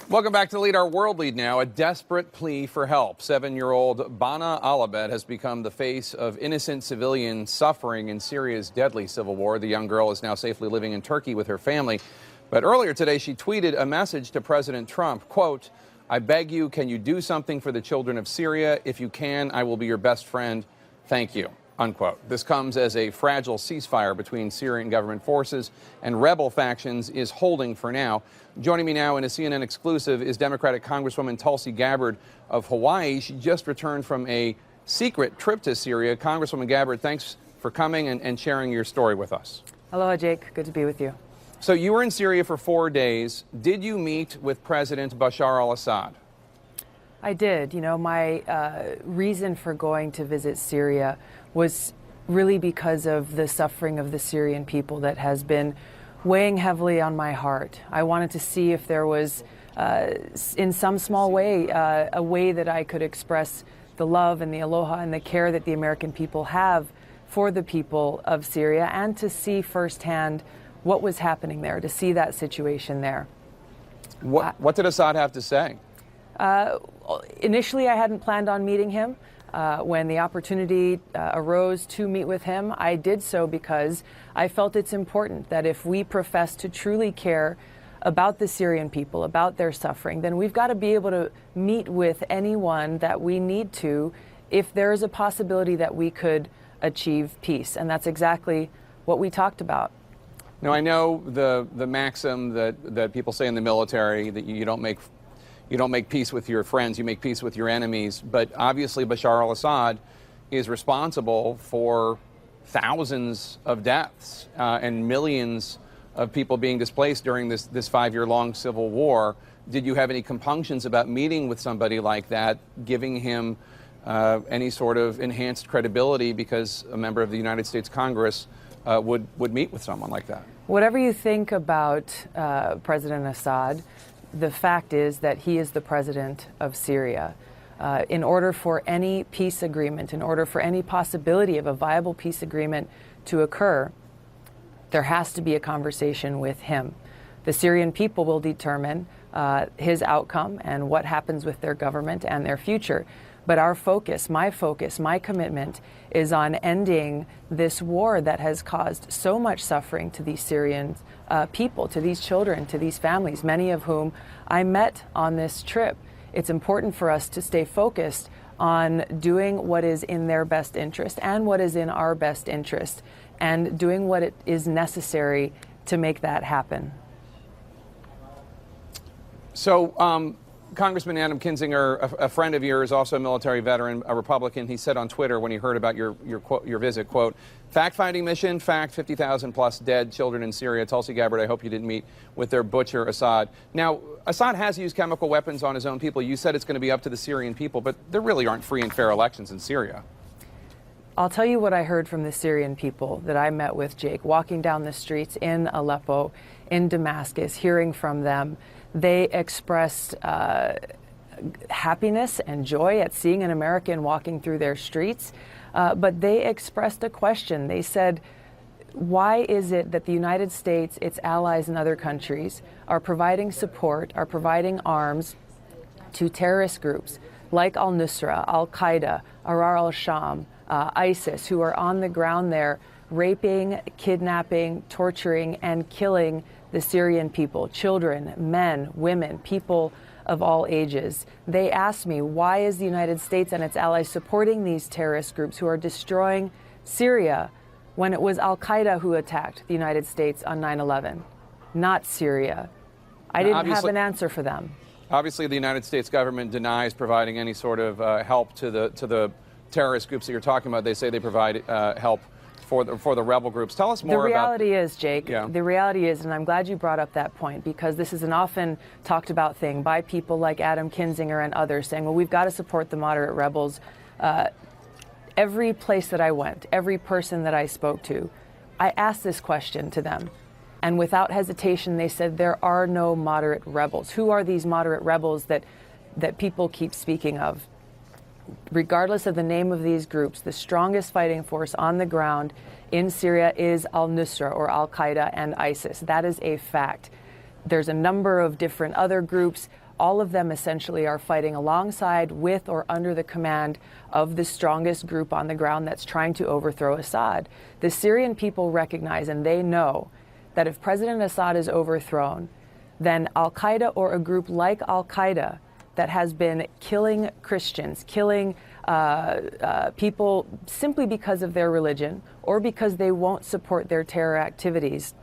Welcome back to Lead, Our World Lead now. A desperate plea for help. 7-year-old Bana Alabed has become the face of innocent civilian suffering in Syria's deadly civil war. The young girl is now safely living in Turkey with her family. But earlier today, she tweeted a message to President Trump, quote, "I beg you, can you do something for the children of Syria? If you can, I will be your best friend. Thank you." Unquote. This comes as a fragile ceasefire between Syrian government forces and rebel factions is holding for now. Joining me now in a CNN exclusive is Democratic Congresswoman Tulsi Gabbard of Hawaii. She just returned from a secret trip to Syria. Congresswoman Gabbard, thanks for coming and sharing your story with us. Aloha, Jake. Good to be with you. So you were in Syria for 4 days. Did you meet with President Bashar al-Assad? I did. You know, my reason for going to visit Syria was really because of the suffering of the Syrian people that has been weighing heavily on my heart. I wanted to see if there was, in some small way, a way that I could express the love and the aloha and the care that the American people have for the people of Syria, and to see firsthand what was happening there, to see that situation there. What did Assad have to say? Initially, I hadn't planned on meeting him. When the opportunity arose to meet with him, I did so because I felt it's important that if we profess to truly care about the Syrian people, about their suffering, then we've got to be able to meet with anyone that we need to if there is a possibility that we could achieve peace. And that's exactly what we talked about. Now, I know the maxim that people say in the military that you don't make peace with your friends, you make peace with your enemies. But obviously Bashar al-Assad is responsible for thousands of deaths and millions of people being displaced during this 5-year-long civil war. Did you have any compunctions about meeting with somebody like that, giving him any sort of enhanced credibility because a member of the United States Congress would meet with someone like that? Whatever you think about President Assad, the fact is that he is the president of Syria. In order for any peace agreement, in order for any possibility of a viable peace agreement to occur, there has to be a conversation with him. The Syrian people will determine his outcome and what happens with their government and their future. But our focus, my commitment is on ending this war that has caused so much suffering to these Syrian people, to these children, to these families, many of whom I met on this trip. It's important for us to stay focused on doing what is in their best interest and what is in our best interest, and doing what it is necessary to make that happen. So, Congressman Adam Kinzinger, a friend of yours, also a military veteran, a Republican, he said on Twitter when he heard about your visit, quote, "Fact-finding mission, fact, 50,000 plus dead children in Syria. Tulsi Gabbard, I hope you didn't meet with their butcher, Assad." Now, Assad has used chemical weapons on his own people. You said it's going to be up to the Syrian people, but there really aren't free and fair elections in Syria. I'll tell you what I heard from the Syrian people that I met with, Jake, walking down the streets in Aleppo, in Damascus, hearing from them. They expressed happiness and joy at seeing an American walking through their streets, but they expressed a question. They said, why is it that the United States, its allies and other countries are providing support, are providing arms to terrorist groups like al-Nusra, al-Qaeda, Arar al-Sham, ISIS, who are on the ground there raping, kidnapping, torturing, and killing the Syrian people, children, men, women, people of all ages. They asked me, why is the United States and its allies supporting these terrorist groups who are destroying Syria when it was al-Qaeda who attacked the United States on 9/11, not Syria? I didn't have an answer for them. Obviously, the United States government denies providing any sort of help to the terrorist groups that you're talking about. They say they provide help for the rebel groups. Tell us more about... The reality is, Jake, the reality is, and I'm glad you brought up that point, because this is an often talked about thing by people like Adam Kinzinger and others saying, well, we've got to support the moderate rebels. Every place that I went, every person that I spoke to, I asked this question to them. And without hesitation, they said, there are no moderate rebels. Who are these moderate rebels that people keep speaking of? Regardless of the name of these groups, the strongest fighting force on the ground in Syria is al-Nusra or al-Qaeda and ISIS. That is a fact. There's a number of different other groups. All of them essentially are fighting alongside, with, or under the command of the strongest group on the ground that's trying to overthrow Assad. The Syrian people recognize, and they know, that if President Assad is overthrown, then al-Qaeda, or a group like al-Qaeda that has been killing Christians, killing people simply because of their religion or because they won't support their terror activities,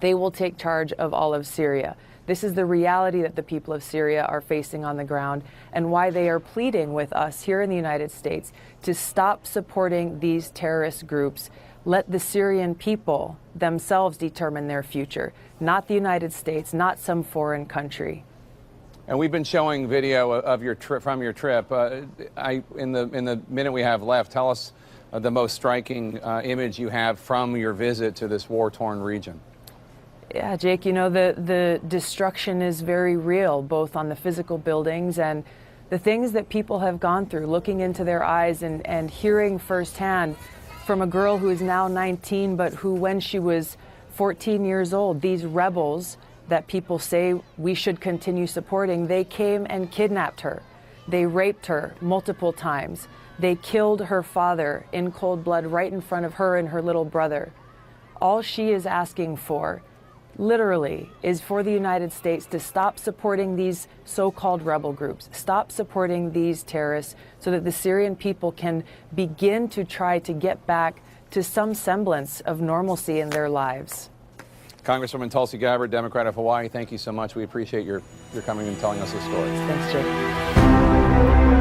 they will take charge of all of Syria. This is the reality that the people of Syria are facing on the ground, and why they are pleading with us here in the United States to stop supporting these terrorist groups. Let the Syrian people themselves determine their future, not the United States, not some foreign country. And we've been showing video of your trip, from your trip. In the minute we have left, tell us the most striking image you have from your visit to this war-torn region. Yeah, Jake, you know, the destruction is very real, both on the physical buildings and the things that people have gone through, looking into their eyes and hearing firsthand from a girl who is now 19, but who, when she was 14 years old, these rebels that people say we should continue supporting, they came and kidnapped her. They raped her multiple times. They killed her father in cold blood right in front of her and her little brother. All she is asking for, literally, is for the United States to stop supporting these so-called rebel groups, stop supporting these terrorists, so that the Syrian people can begin to try to get back to some semblance of normalcy in their lives. Congresswoman Tulsi Gabbard, Democrat of Hawaii, thank you so much. We appreciate your coming and telling us this story. Thanks, Jake.